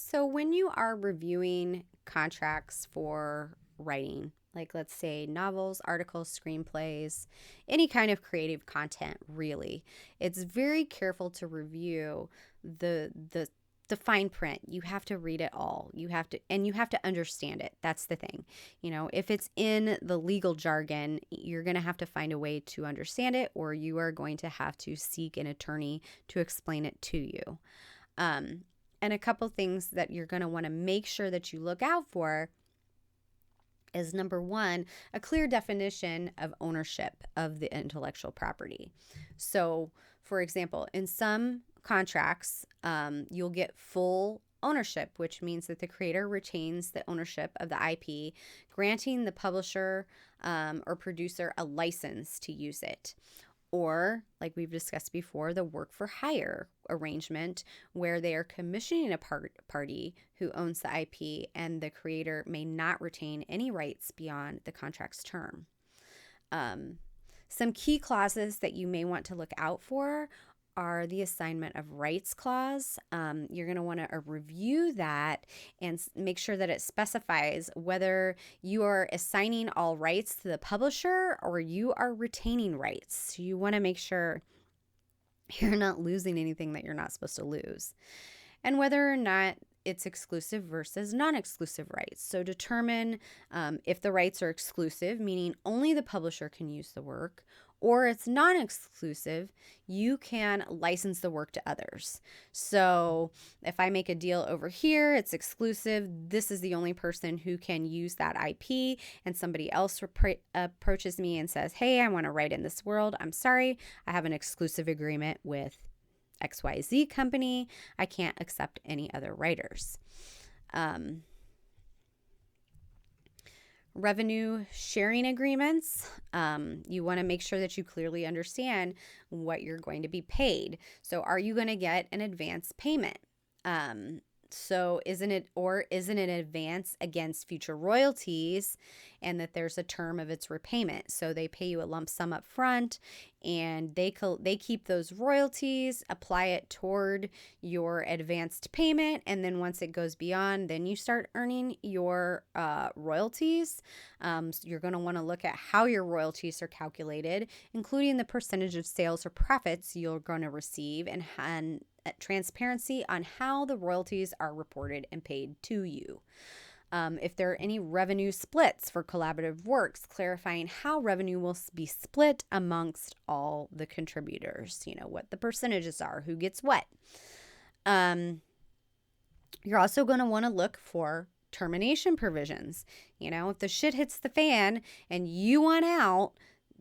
So when you are reviewing contracts for writing, like let's say novels, articles, screenplays, any kind of creative content, really, it's very careful to review the fine print. You have to read it all. You have to understand it. That's the thing. If it's in the legal jargon, you're going to have to find a way to understand it, or you are going to have to seek an attorney to explain it to you. Um, and a couple things that you're going to want to make sure that you look out for is number one, a clear definition of ownership of the intellectual property. So, for example, in some contracts, you'll get full ownership, which means that the creator retains the ownership of the IP, granting the publisher or producer a license to use it. Or, like we've discussed before, the work for hire arrangement, where they are commissioning a party who owns the IP and the creator may not retain any rights beyond the contract's term. Some key clauses that you may want to look out for are the assignment of rights clause. You're going to want to review that and make sure that it specifies whether you are assigning all rights to the publisher or you are retaining rights. So you want to make sure you're not losing anything that you're not supposed to lose. And whether or not it's exclusive versus non-exclusive rights. So determine if the rights are exclusive, meaning only the publisher can use the work, or it's non-exclusive, you can license the work to others. So if I make a deal over here, it's exclusive. This is the only person who can use that IP, and somebody else approaches me and says, hey, I want to write in this world. I'm sorry, I have an exclusive agreement with XYZ company. I can't accept any other writers. Revenue sharing agreements. You want to make sure that you clearly understand what you're going to be paid. So are you going to get an advance payment? So isn't it an advance against future royalties, and that there's a term of its repayment? So they pay you a lump sum up front, and they keep those royalties, apply it toward your advanced payment, and then once it goes beyond, then you start earning your royalties. So you're going to want to look at how your royalties are calculated, including the percentage of sales or profits you're going to receive, and transparency on how the royalties are reported and paid to you. If there are any revenue splits for collaborative works, clarifying how revenue will be split amongst all the contributors, what the percentages are, who gets what. You're also going to want to look for termination provisions. If the shit hits the fan and you want out,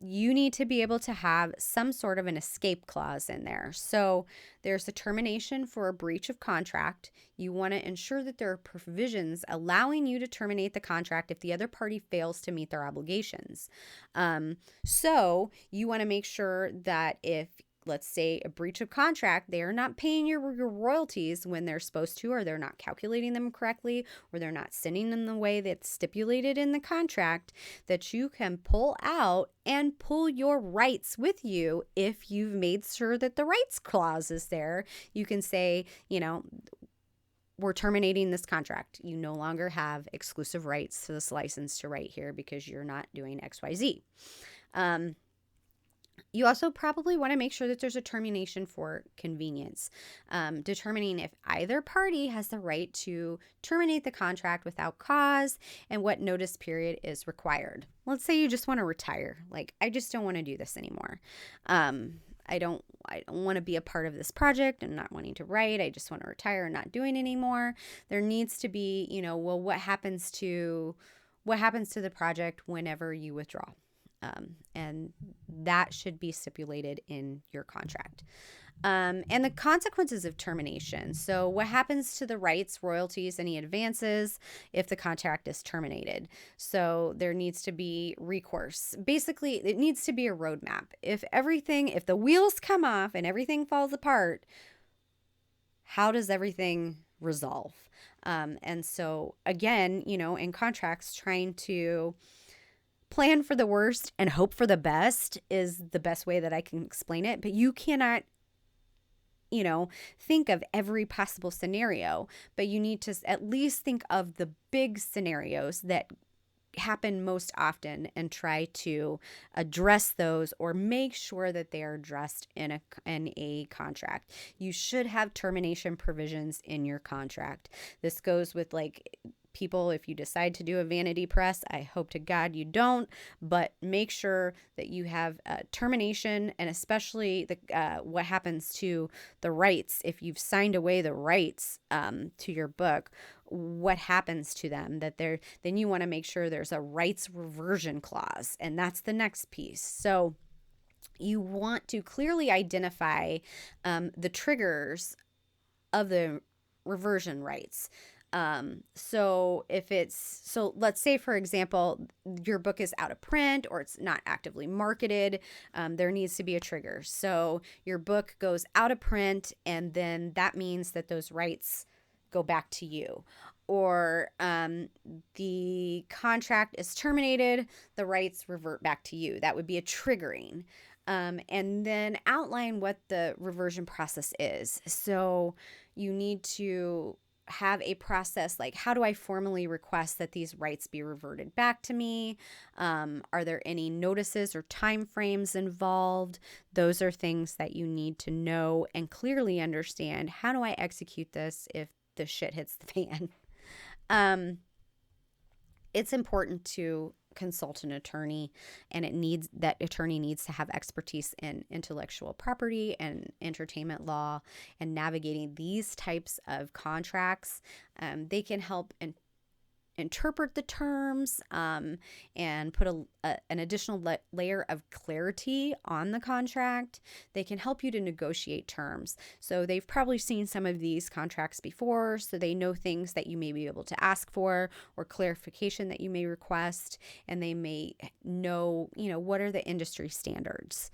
you need to be able to have some sort of an escape clause in there. So there's a termination for a breach of contract. You want to ensure that there are provisions allowing you to terminate the contract if the other party fails to meet their obligations. So you want to make sure that if, let's say, a breach of contract, they are not paying your royalties when they're supposed to, or they're not calculating them correctly, or they're not sending them the way that's stipulated in the contract, that you can pull out and pull your rights with you. If you've made sure that the rights clause is there, you can say, we're terminating this contract. You no longer have exclusive rights to this license to write here because you're not doing XYZ. You also probably want to make sure that there's a termination for convenience, determining if either party has the right to terminate the contract without cause and what notice period is required. Let's say you just want to retire. Like, I just don't want to do this anymore. I don't want to be a part of this project. I'm not wanting to write. I just want to retire and not doing anymore. There needs to be, what happens to the project whenever you withdraw? And that should be stipulated in your contract. And the consequences of termination. So what happens to the rights, royalties, any advances if the contract is terminated? So there needs to be recourse. Basically, it needs to be a roadmap. If the wheels come off and everything falls apart, how does everything resolve? And so again, in contracts, trying to plan for the worst and hope for the best is the best way that I can explain it. But you cannot think of every possible scenario, but you need to at least think of the big scenarios that happen most often and try to address those or make sure that they are addressed in a contract. You should have termination provisions in your contract. This goes with like people, if you decide to do a vanity press, I hope to God you don't, but make sure that you have termination, and especially what happens to the rights. If you've signed away the rights to your book, what happens to them, then you want to make sure there's a rights reversion clause, and that's the next piece. So you want to clearly identify the triggers of the reversion rights. So let's say, for example, your book is out of print or it's not actively marketed, there needs to be a trigger. So your book goes out of print, and then that means that those rights go back to you. Or the contract is terminated, the rights revert back to you. That would be a triggering. And then outline what the reversion process is. So you need to have a process like, how do I formally request that these rights be reverted back to me? Are there any notices or time frames involved? Those are things that you need to know and clearly understand. How do I execute this if the shit hits the fan? It's important to consult an attorney, and that attorney needs to have expertise in intellectual property and entertainment law and navigating these types of contracts. They can help interpret the terms and put an additional layer of clarity on the contract. They can help you to negotiate terms. So they've probably seen some of these contracts before, so they know things that you may be able to ask for or clarification that you may request, and they may know, what are the industry standards.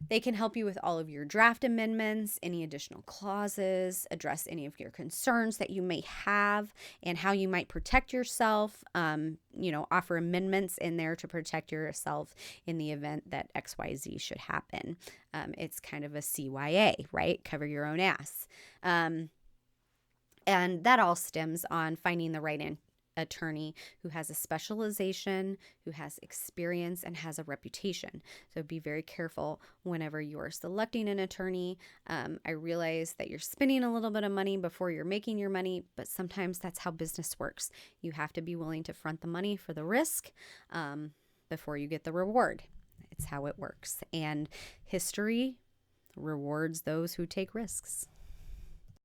They can help you with all of your draft amendments, any additional clauses, address any of your concerns that you may have, and how you might protect yourself. Offer amendments in there to protect yourself in the event that XYZ should happen. It's kind of a CYA, right? Cover your own ass. And that all stems on finding the right attorney who has a specialization, who has experience, and has a reputation. So be very careful whenever you are selecting an attorney. I realize that you're spending a little bit of money before you're making your money, but sometimes that's how business works. You have to be willing to front the money for the risk before you get the reward. It's how it works. And history rewards those who take risks.